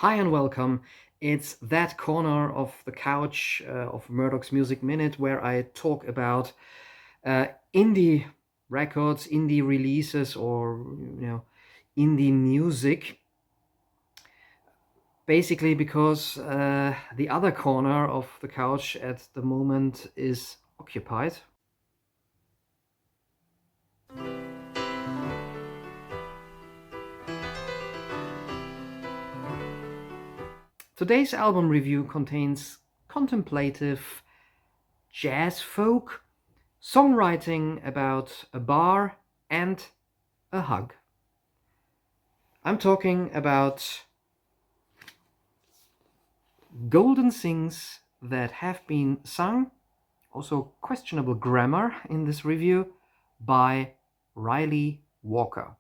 Hi and welcome. It's that corner of the couch of Murdock's Music Minute where I talk about indie records, indie releases, or indie music. Basically, because the other corner of the couch at the moment is occupied. Today's album review contains contemplative jazz folk, songwriting about a bar, and a hug. I'm talking about golden things that have been sung, also questionable grammar in this review, by Riley Walker.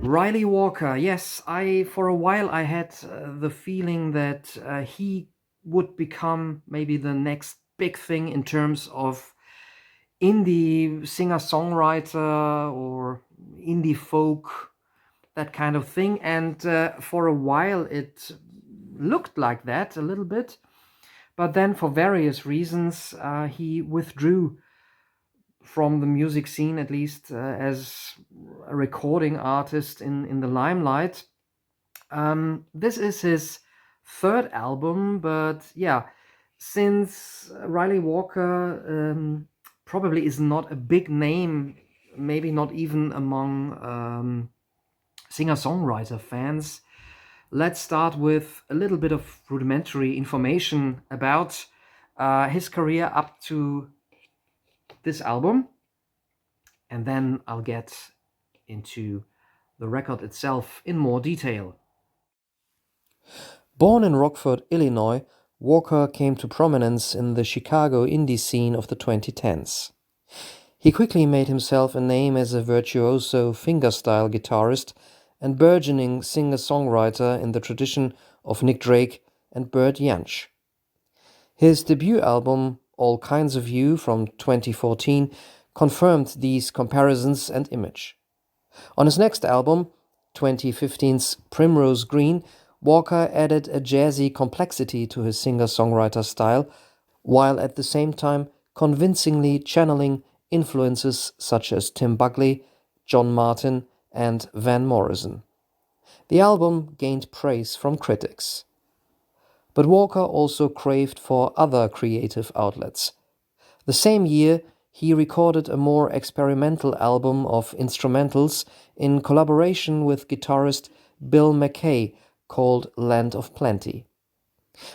Riley Walker, yes, for a while I had the feeling that he would become maybe the next big thing in terms of indie singer-songwriter or indie folk, that kind of thing. And for a while it looked like that a little bit, but then for various reasons he withdrew from the music scene, at least as a recording artist in the limelight. This is his third album, but yeah, since Riley Walker probably is not a big name, maybe not even among singer-songwriter fans, let's start with a little bit of rudimentary information about his career up to this album, and then I'll get into the record itself in more detail. Born in Rockford, Illinois, Walker came to prominence in the Chicago indie scene of the 2010s. He quickly made himself a name as a virtuoso fingerstyle guitarist and burgeoning singer-songwriter in the tradition of Nick Drake and Bert Jansch. His debut album, All Kinds of You, from 2014, confirmed these comparisons and image. On his next album, 2015's Primrose Green, Walker added a jazzy complexity to his singer-songwriter style, while at the same time convincingly channeling influences such as Tim Buckley, John Martyn, and Van Morrison. The album gained praise from critics. But Walker also craved for other creative outlets. The same year, he recorded a more experimental album of instrumentals in collaboration with guitarist Bill McKay called Land of Plenty.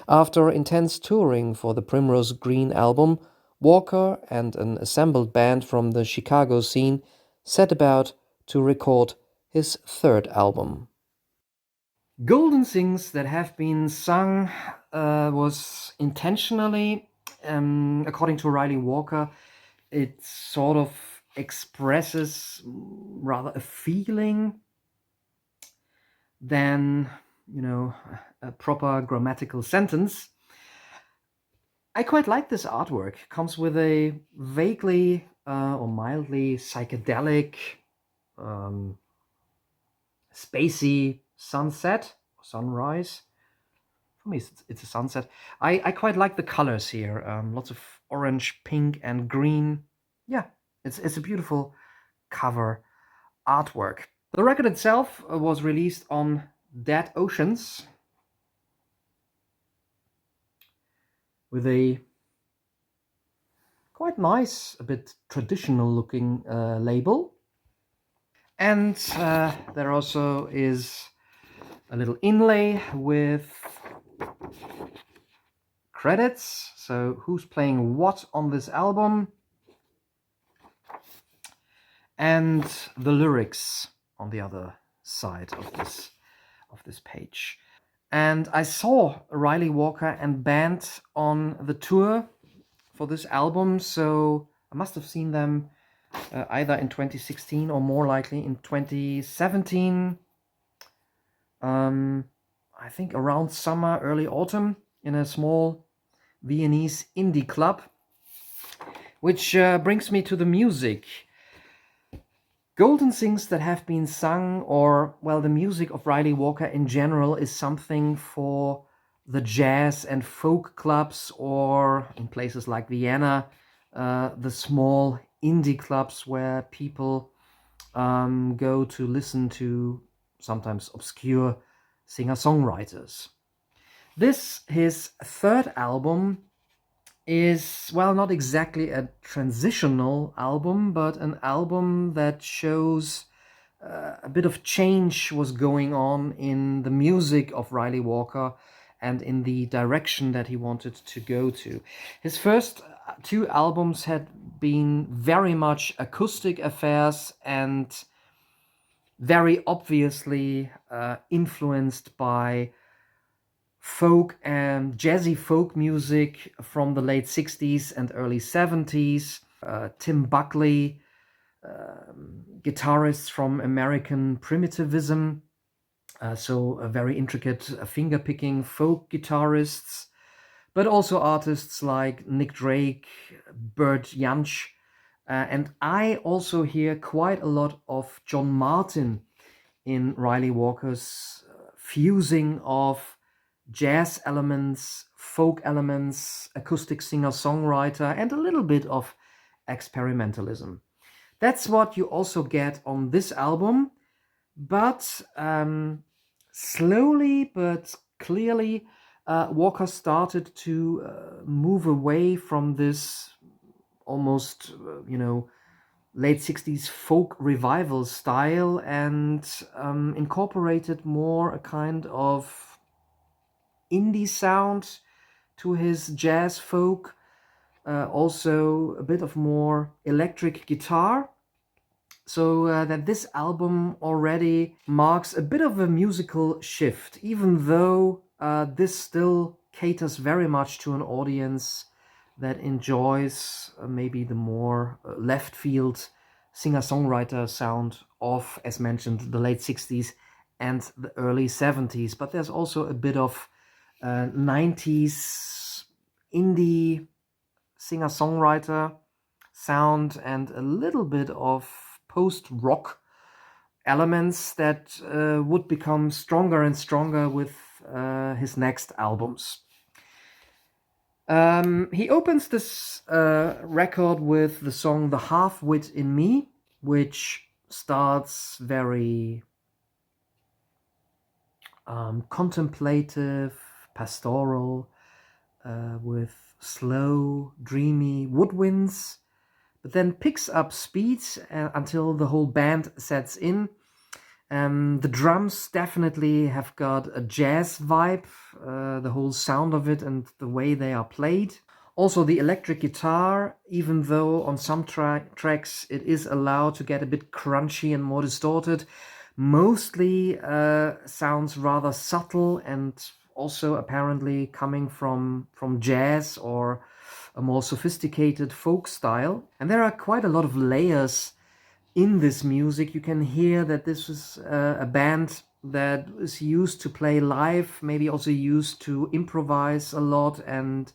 After intense touring for the Primrose Green album, Walker and an assembled band from the Chicago scene set about to record his third album. Golden Things That Have Been Sung was intentionally, according to Riley Walker, it sort of expresses rather a feeling than, a proper grammatical sentence. I quite like this artwork. It comes with a vaguely or mildly psychedelic, spacey sunset, sunrise. For me, it's a sunset. I quite like the colors here. Lots of orange, pink, and green. Yeah, it's a beautiful cover artwork. The record itself was released on Dead Oceans with a quite nice, a bit traditional looking label. And there also is a little inlay with credits, so who's playing what on this album, and the lyrics on the other side of this page. And I saw Riley Walker and band on the tour for this album, so I must have seen them either in 2016 or more likely in 2017. I think around summer, early autumn, in a small Viennese indie club. Which brings me to the music. Golden things that have been sung, or, well, the music of Riley Walker in general, is something for the jazz and folk clubs, or in places like Vienna, the small indie clubs where people go to listen to sometimes obscure singer-songwriters. This, his third album, is, well, not exactly a transitional album, but an album that shows a bit of change was going on in the music of Riley Walker and in the direction that he wanted to go to. His first two albums had been very much acoustic affairs and very obviously influenced by folk and jazzy folk music from the late 60s and early 70s. Tim Buckley, guitarists from American primitivism, so a very intricate finger-picking folk guitarists, but also artists like Nick Drake, Bert Jansch, and I also hear quite a lot of John Martin in Riley Walker's fusing of jazz elements, folk elements, acoustic singer-songwriter, and a little bit of experimentalism. That's what you also get on this album, but slowly but clearly, Walker started to move away from this almost, late 60s folk revival style and incorporated more a kind of indie sound to his jazz folk, also a bit of more electric guitar. So that this album already marks a bit of a musical shift, even though this still caters very much to an audience that enjoys maybe the more left field singer-songwriter sound of, as mentioned, the late 60s and the early 70s. But there's also a bit of 90s indie singer-songwriter sound and a little bit of post-rock elements that would become stronger and stronger with his next albums. He opens this record with the song The Half-Wit in Me, which starts very contemplative, pastoral, with slow, dreamy woodwinds, but then picks up speed until the whole band sets in. The drums definitely have got a jazz vibe, the whole sound of it and the way they are played. Also the electric guitar, even though on some tracks it is allowed to get a bit crunchy and more distorted, mostly sounds rather subtle and also apparently coming from jazz or a more sophisticated folk style. And there are quite a lot of layers in this music. You can hear that this is a band that is used to play live, maybe also used to improvise a lot, and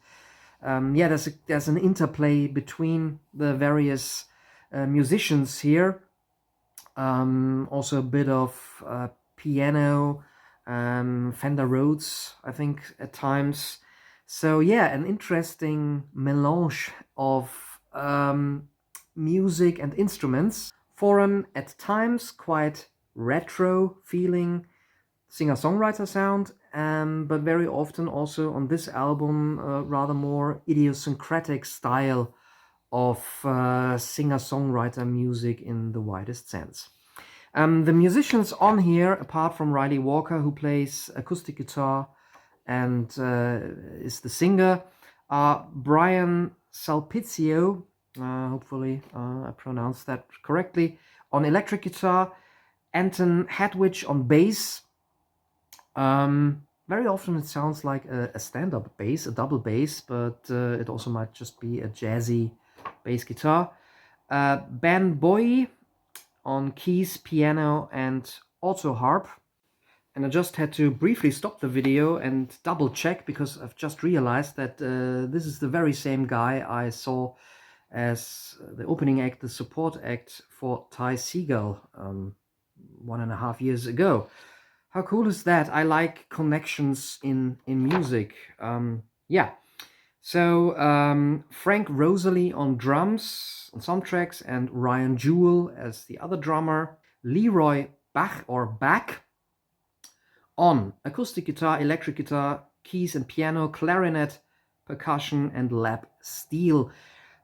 there's an interplay between the various musicians here. Also a bit of piano, Fender Rhodes, I think, at times. So yeah, an interesting melange of music and instruments for an, at times, quite retro feeling singer-songwriter sound, but very often also on this album rather more idiosyncratic style of singer-songwriter music in the widest sense. The musicians on here, apart from Riley Walker, who plays acoustic guitar and is the singer, are Brian Salpizio, hopefully I pronounced that correctly, on electric guitar, Anton Hadwich on bass, Very often it sounds like a stand-up bass, a double bass, but it also might just be a jazzy bass guitar. Ben Bowie on keys, piano, and auto harp. And I just had to briefly stop the video and double check because I've just realized that this is the very same guy I saw as the opening act, the support act for Ty Segall 1.5 years ago. How cool is that? I like connections in music. Yeah. So Frank Rosalie on drums on some tracks, and Ryan Jewell as the other drummer. Leroy Bach or Bach on acoustic guitar, electric guitar, keys and piano, clarinet, percussion, and lap steel.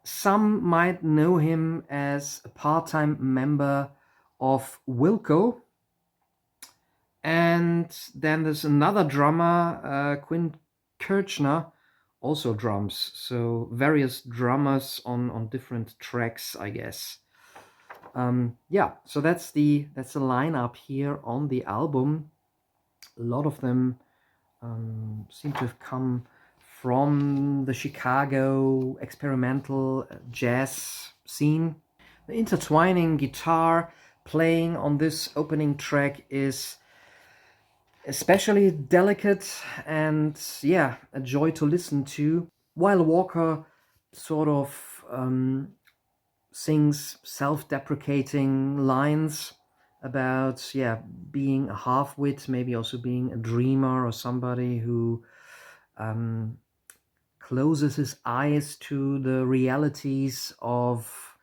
Some might know him as a part-time member of Wilco. And then there's another drummer, Quinn Kirchner, also drums. So various drummers on different tracks, I guess. Yeah, so that's the lineup here on the album. A lot of them seem to have come from the Chicago experimental jazz scene. The intertwining guitar playing on this opening track is especially delicate and, yeah, a joy to listen to, while Walker sort of sings self-deprecating lines about, yeah, being a half-wit, maybe also being a dreamer or somebody who closes his eyes to the realities of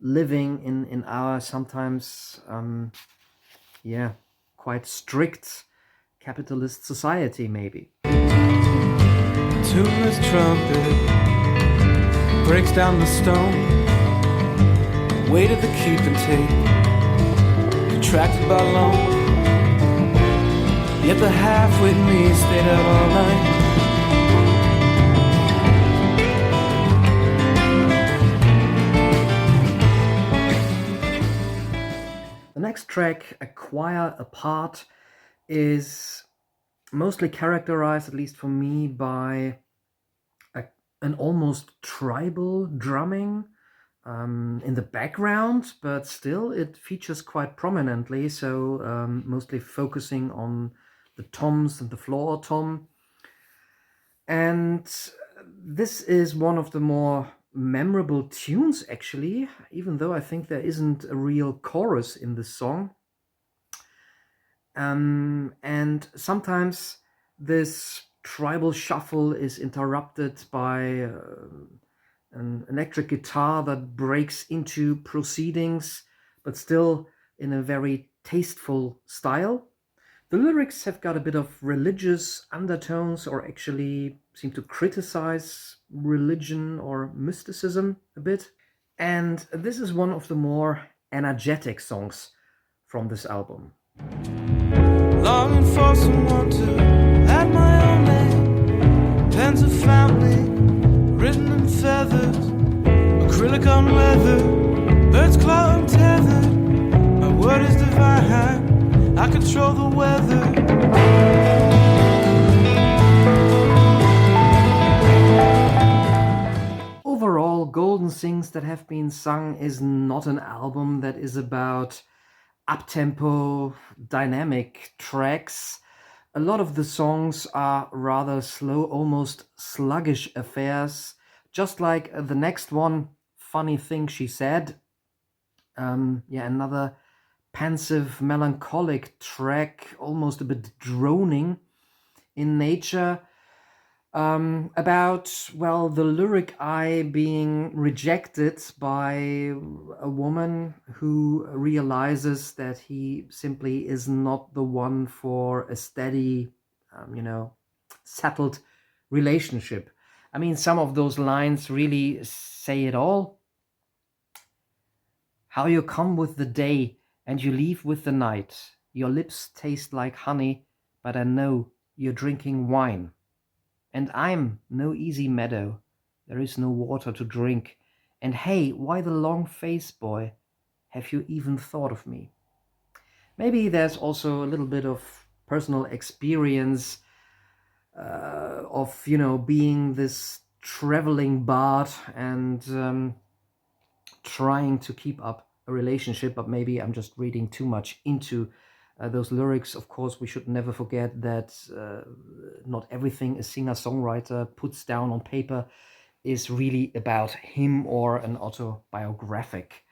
living in our sometimes, yeah, quite strict capitalist society, maybe. Tuneless trumpet breaks down the stone, weight of the keep and take, contracted by loan. Yet the half-wit me stayed out all night. The next track, A Choir Apart, is mostly characterized, at least for me, by an almost tribal drumming in the background, but still it features quite prominently, so mostly focusing on the toms and the floor tom. And this is one of the more memorable tunes, actually, even though I think there isn't a real chorus in this song. And sometimes this tribal shuffle is interrupted by an electric guitar that breaks into proceedings, but still in a very tasteful style. The lyrics have got a bit of religious undertones, or actually seem to criticize religion or mysticism a bit. And this is one of the more energetic songs from this album. Longing for someone to add my own name. Pens of family, written in feathers, acrylic on leather, bird's claw untethered. My word is divine, I control the weather. Overall, Golden Things That Have Been Sung is not an album that is about up-tempo, dynamic tracks. A lot of the songs are rather slow, almost sluggish affairs, just like the next one, Funny Thing She Said. Yeah, another pensive, melancholic track, almost a bit droning in nature, about, well, the lyric eye being rejected by a woman who realizes that he simply is not the one for a steady, settled relationship. I mean, some of those lines really say it all. How you come with the day and you leave with the night. Your lips taste like honey, but I know you're drinking wine. And I'm no easy meadow, there is no water to drink. And hey, why the long face, boy? Have you even thought of me? Maybe there's also a little bit of personal experience of, you know, being this traveling bard and trying to keep up a relationship. But maybe I'm just reading too much into those lyrics. Of course, we should never forget that not everything a singer-songwriter puts down on paper is really about him or an autobiographic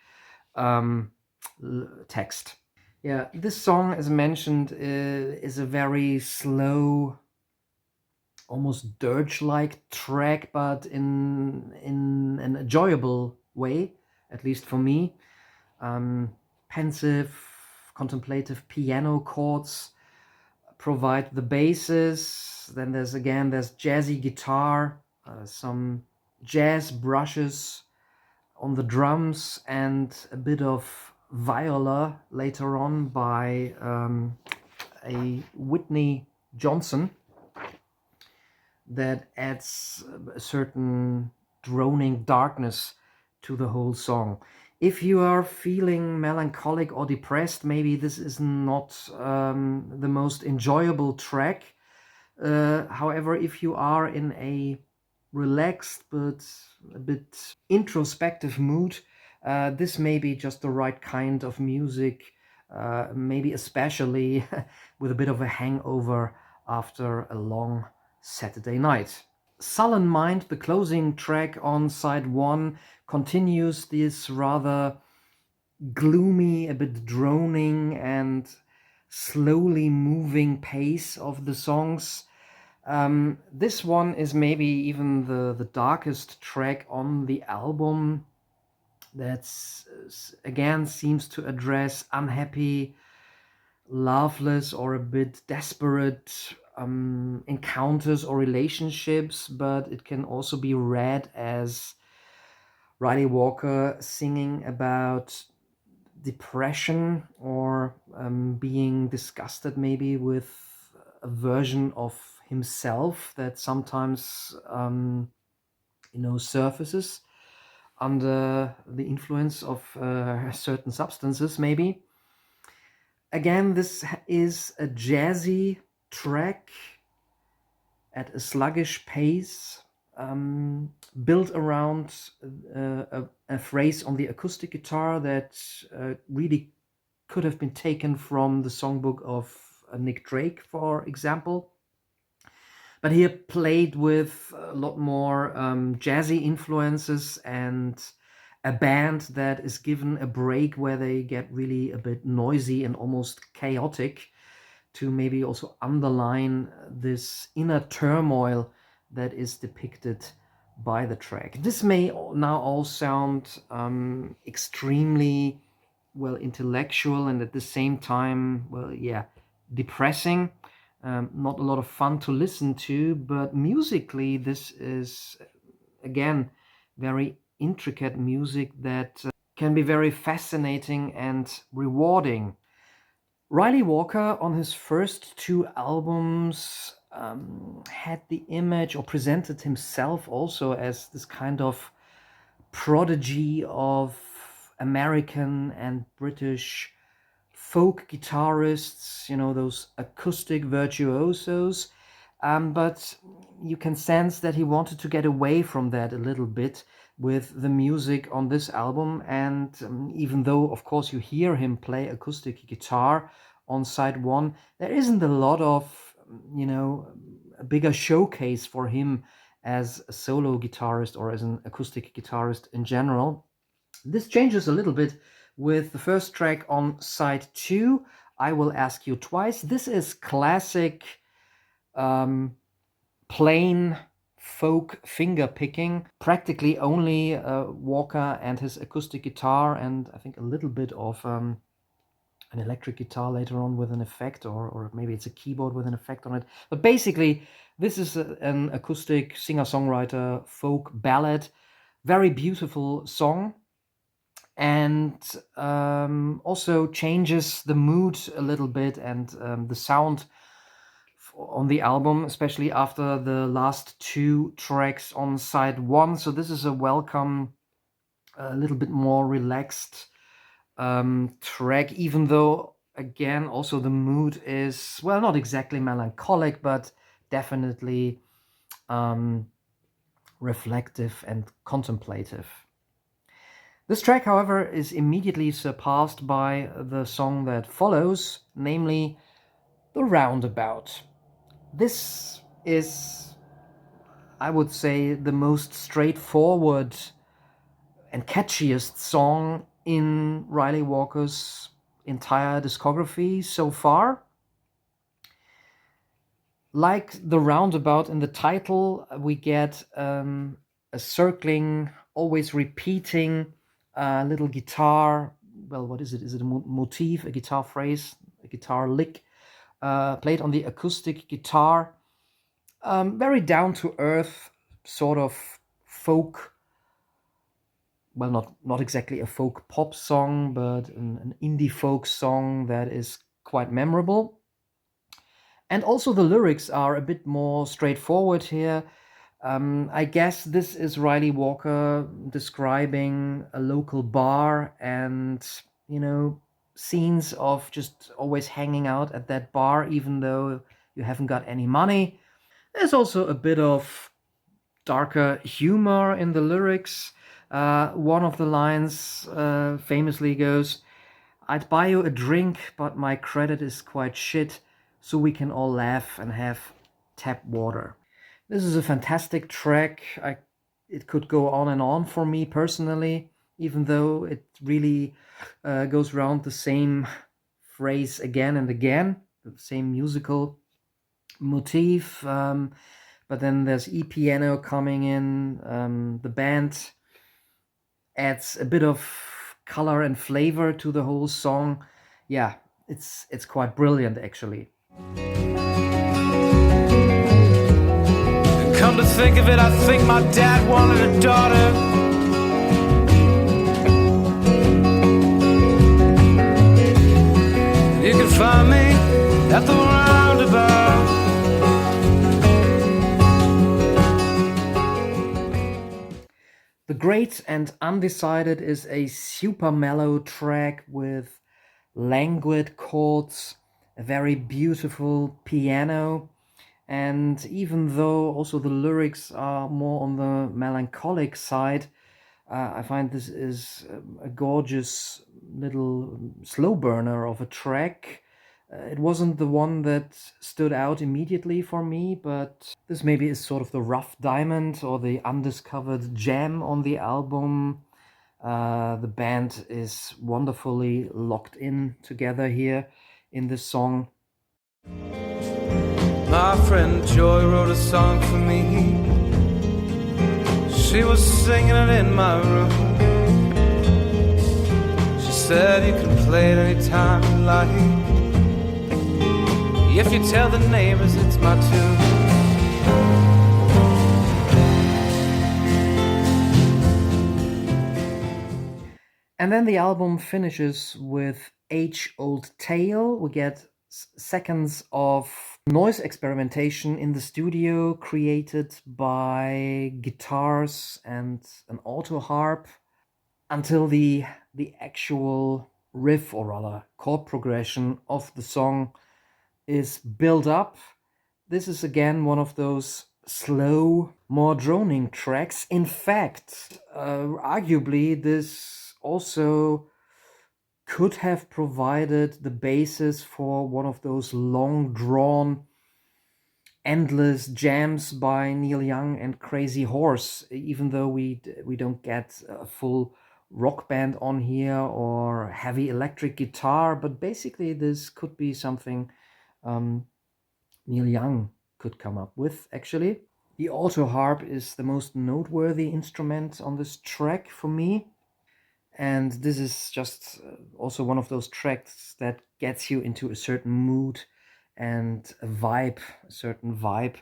text. Yeah, this song, as mentioned, is a very slow, almost dirge-like track, but in an enjoyable way, at least for me. Pensive, contemplative piano chords provide the basis. Then there's jazzy guitar, some jazz brushes on the drums, and a bit of viola later on by a Whitney Johnson that adds a certain droning darkness to the whole song. If you are feeling melancholic or depressed, maybe this is not the most enjoyable track. However, if you are in a relaxed but a bit introspective mood, this may be just the right kind of music, maybe especially with a bit of a hangover after a long Saturday night. Sullen Mind, the closing track on side 1, continues this rather gloomy, a bit droning and slowly moving pace of the songs. This one is maybe even the darkest track on the album. That's again seems to address unhappy, loveless, or a bit desperate encounters or relationships, but it can also be read as Riley Walker singing about depression or being disgusted maybe with a version of himself that sometimes surfaces under the influence of certain substances maybe. Again, this is a jazzy track at a sluggish pace, built around a phrase on the acoustic guitar that really could have been taken from the songbook of Nick Drake, for example. But here played with a lot more jazzy influences and a band that is given a break where they get really a bit noisy and almost chaotic to maybe also underline this inner turmoil that is depicted by the track. This may now all sound extremely, well, intellectual and at the same time, well, yeah, depressing. Not a lot of fun to listen to, but musically this is, again, very intricate music that can be very fascinating and rewarding. Riley Walker, on his first 2 albums, had the image or presented himself also as this kind of prodigy of American and British folk guitarists, those acoustic virtuosos. But you can sense that he wanted to get away from that a little bit with the music on this album. And even though, of course, you hear him play acoustic guitar on side 1, there isn't a lot of, a bigger showcase for him as a solo guitarist or as an acoustic guitarist in general. This changes a little bit with the first track on side 2, I Will Ask You Twice. This is classic plain folk finger picking, practically only Walker and his acoustic guitar, and I think a little bit of an electric guitar later on with an effect, or maybe it's a keyboard with an effect on it. But basically, this is an acoustic singer-songwriter folk ballad, very beautiful song, and also changes the mood a little bit and the sound on the album, especially after the last 2 tracks on side 1. So this is a welcome, a little bit more relaxed track, even though, again, also the mood is, well, not exactly melancholic, but definitely reflective and contemplative. This track, however, is immediately surpassed by the song that follows, namely The Roundabout. This is, I would say, the most straightforward and catchiest song in Ryley Walker's entire discography so far. Like the roundabout in the title, we get a circling, always repeating little guitar. Well, what is it? Is it a motif, a guitar phrase, a guitar lick played on the acoustic guitar? Very down to earth, sort of folk. Well, not exactly a folk pop song, but an indie folk song that is quite memorable. And also the lyrics are a bit more straightforward here. I guess this is Ryley Walker describing a local bar and, scenes of just always hanging out at that bar, even though you haven't got any money. There's also a bit of darker humor in the lyrics. One of the lines famously goes, "I'd buy you a drink, but my credit is quite shit, so we can all laugh and have tap water." This is a fantastic track. It could go on and on for me personally, even though it really goes around the same phrase again and again, the same musical motif. But then there's e-piano coming in. The band adds a bit of color and flavor to the whole song. Yeah, it's quite brilliant, actually. Come to think of it, I think my dad wanted a daughter. You can find me at the roundabout. The Great and Undecided is a super mellow track with languid chords, a very beautiful piano, and even though also the lyrics are more on the melancholic side, I find this is a gorgeous little slow burner of a track. It wasn't the one that stood out immediately for me, but this maybe is sort of the rough diamond or the undiscovered gem on the album. The band is wonderfully locked in together here in this song. My friend Joy wrote a song for me. She was singing it in my room. She said you can play it anytime you like, if you tell the neighbors it's my tune. And then the album finishes with Age-Old Tale. We get seconds of noise experimentation in the studio created by guitars and an auto harp until the actual riff, or rather chord progression of the song is built up. This is again one of those slow, more droning tracks. In fact, arguably this also could have provided the basis for one of those long drawn endless jams by Neil Young and Crazy Horse, even though we don't get a full rock band on here or heavy electric guitar, but basically this could be something Neil Young could come up with, actually. The auto harp is the most noteworthy instrument on this track for me. And this is just also one of those tracks that gets you into a certain mood and a certain vibe.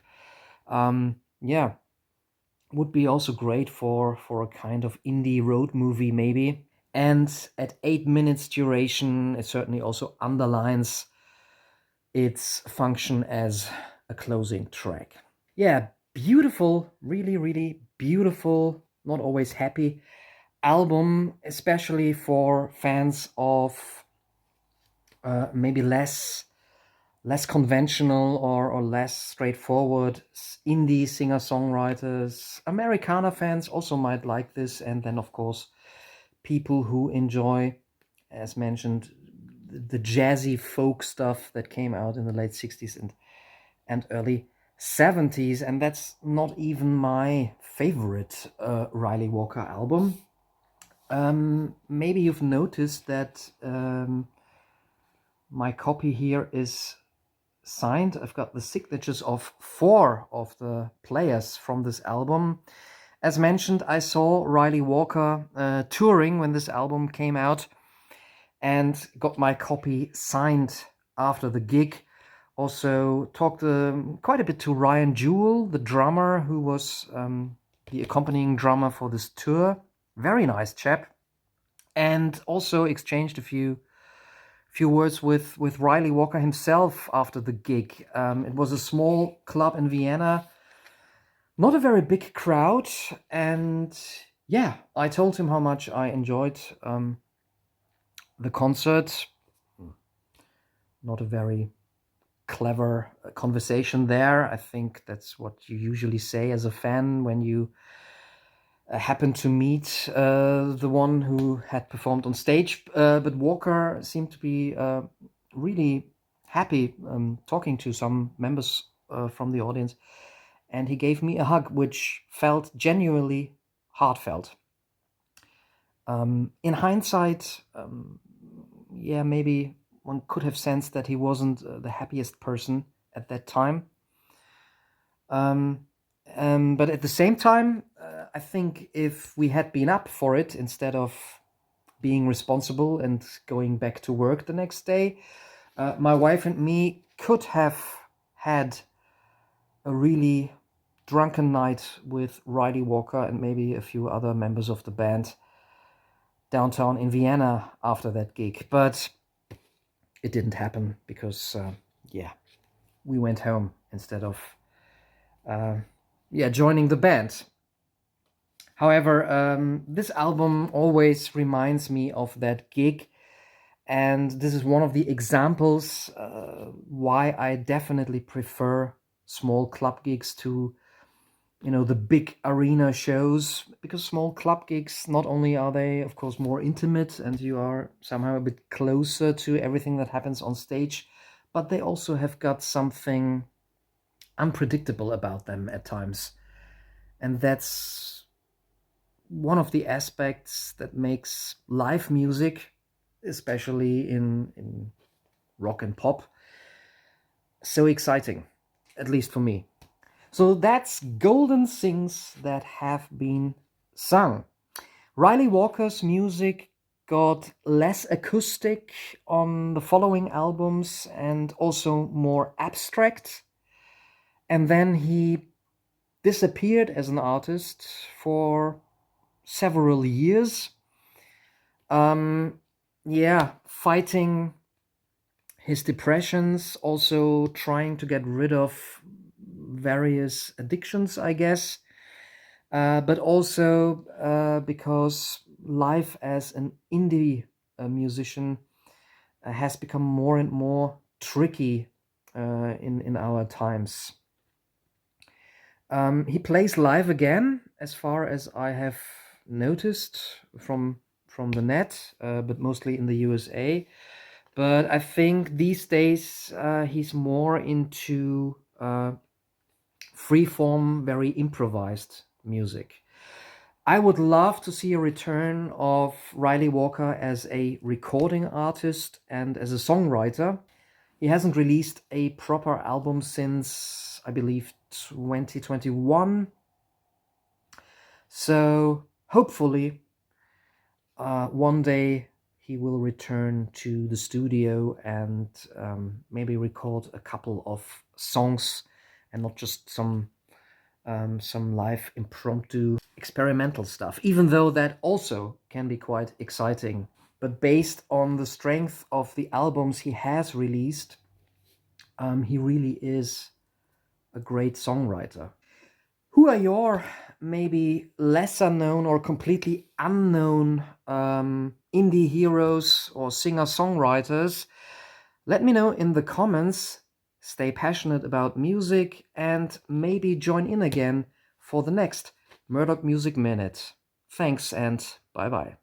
Yeah, would be also great for a kind of indie road movie maybe. And at 8 minutes duration, it certainly also underlines its function as a closing track. Yeah, beautiful, really, really beautiful, not always happy album, especially for fans of maybe less less conventional or less straightforward indie singer-songwriters. Americana fans also might like this, and then of course people who enjoy, as mentioned, the jazzy folk stuff that came out in the late 60s and early 70s. And that's not even my favorite Riley Walker album. Maybe you've noticed that my copy here is signed. I've got the signatures of 4 of the players from this album. As mentioned, I saw Riley Walker touring when this album came out and got my copy signed after the gig. Also talked quite a bit to Ryan Jewell, the drummer who was the accompanying drummer for this tour. Very nice chap. And also exchanged a few words with Riley Walker himself after the gig. It was a small club in Vienna, not a very big crowd, and yeah, I told him how much I enjoyed the concert. Not a very clever conversation there. I think that's what you usually say as a fan when you happened to meet the one who had performed on stage. But Walker seemed to be really happy talking to some members from the audience. And he gave me a hug, which felt genuinely heartfelt. In hindsight, yeah, maybe one could have sensed that he wasn't the happiest person at that time. But at the same time, I think if we had been up for it instead of being responsible and going back to work the next day, my wife and me could have had a really drunken night with Riley Walker and maybe a few other members of the band downtown in Vienna after that gig. But it didn't happen because, yeah, we went home instead of joining the band. However, this album always reminds me of that gig, and this is one of the examples why I definitely prefer small club gigs to, the big arena shows, because small club gigs, not only are they, of course, more intimate and you are somehow a bit closer to everything that happens on stage, but they also have got something unpredictable about them at times. And that's one of the aspects that makes live music, especially in rock and pop, so exciting, at least for me. So that's Golden Things That Have Been Sung. Riley Walker's music got less acoustic on the following albums and also more abstract. And then he disappeared as an artist for several years. Fighting his depressions, also trying to get rid of various addictions, I guess. But also because life as an indie musician has become more and more tricky in our times. He plays live again, as far as I have noticed from the net, but mostly in the USA. But I think these days he's more into freeform, very improvised music. I would love to see a return of Riley Walker as a recording artist and as a songwriter. He hasn't released a proper album since, I believe, 2021. So hopefully one day he will return to the studio and maybe record a couple of songs and not just some live impromptu experimental stuff, even though that also can be quite exciting. But based on the strength of the albums he has released, he really is a great songwriter. Who are your maybe lesser known or completely unknown indie heroes or singer-songwriters? Let me know in the comments. stay passionate about music, and maybe join in again for the next Murdock Music Minute. Thanks and bye bye.